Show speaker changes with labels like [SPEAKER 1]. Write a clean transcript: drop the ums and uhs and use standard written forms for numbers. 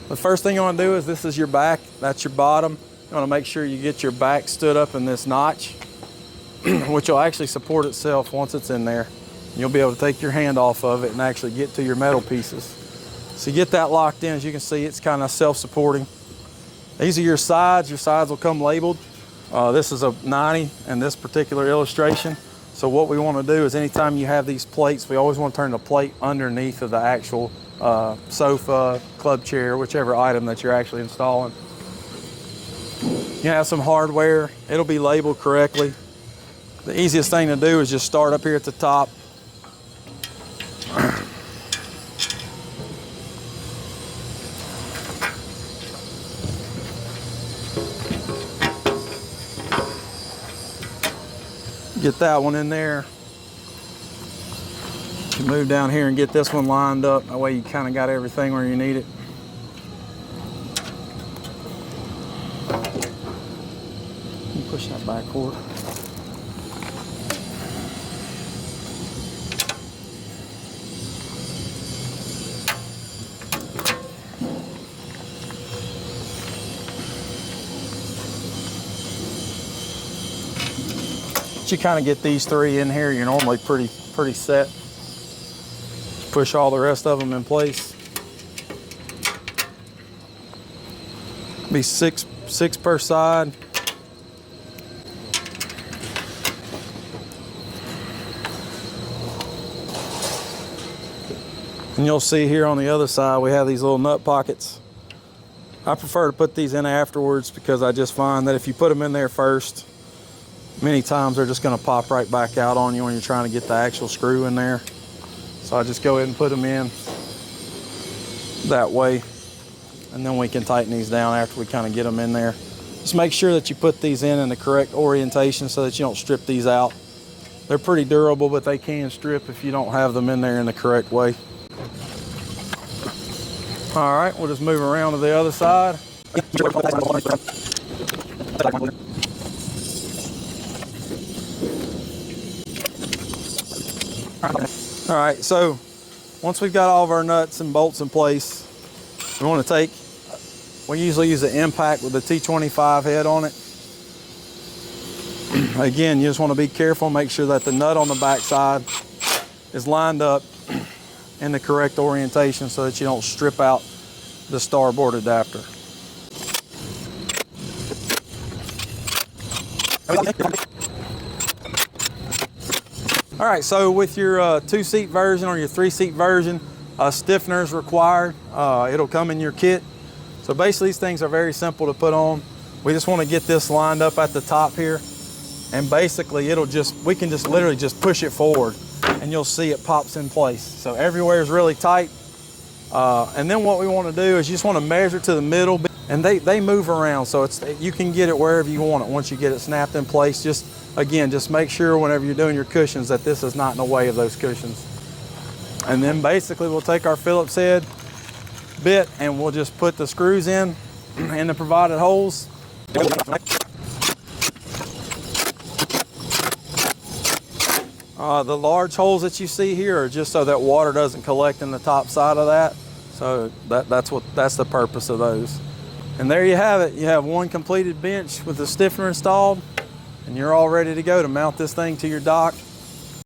[SPEAKER 1] The first thing you want to do is, this is your back, that's your bottom. You want to make sure you get your back stood up in this notch, which will actually support itself once it's in there. You'll be able to take your hand off of it and actually get to your metal pieces. So you get that locked in. As you can see, it's kind of self-supporting. These are your sides. Your sides will come labeled. This is a 90 in this particular illustration. So what we want to do is, anytime you have these plates, we always want to turn the plate underneath of the actual sofa, club chair, whichever item that you're actually installing. You have some hardware. It'll be labeled correctly. The easiest thing to do is just start up here at the top. Get that one in there. Move down here and get this one lined up. That way you kind of got everything where you need it. You push that back cord. You kind of get these three in here, you're normally pretty set. Just push all the rest of them in place. Be six per side. And you'll see here on the other side, we have these little nut pockets. I prefer to put these in afterwards, because I just find that if you put them in there first, many times they're just going to pop right back out on you when you're trying to get the actual screw in there. So I just go ahead and put them in that way, and then we can tighten these down after we kind of get them in there. Just make sure that you put these in the correct orientation so that you don't strip these out. They're pretty durable, but they can strip if you don't have them in there in the correct way. All right, we'll just move around to the other side. All right, so once we've got all of our nuts and bolts in place, we want to we usually use an impact with the T25 head on it. Again, you just want to be careful, make sure that the nut on the back side is lined up in the correct orientation so that you don't strip out the starboard adapter. All right, so with your 2-seat version or your 3-seat version, a stiffener is required. It'll come in your kit. So basically these things are very simple to put on. We just want to get this lined up at the top here, and basically we can just literally just push it forward and you'll see it pops in place. So everywhere is really tight. And then what we want to do is you just want to measure to the middle, and they move around, so you can get it wherever you want it once you get it snapped in place. Again, just make sure whenever you're doing your cushions that this is not in the way of those cushions. And then basically we'll take our Phillips head bit and we'll just put the screws in the provided holes. The large holes that you see here are just so that water doesn't collect in the top side of that. So that's the purpose of those. And there you have it. You have one completed bench with the stiffener installed, and you're all ready to go to mount this thing to your dock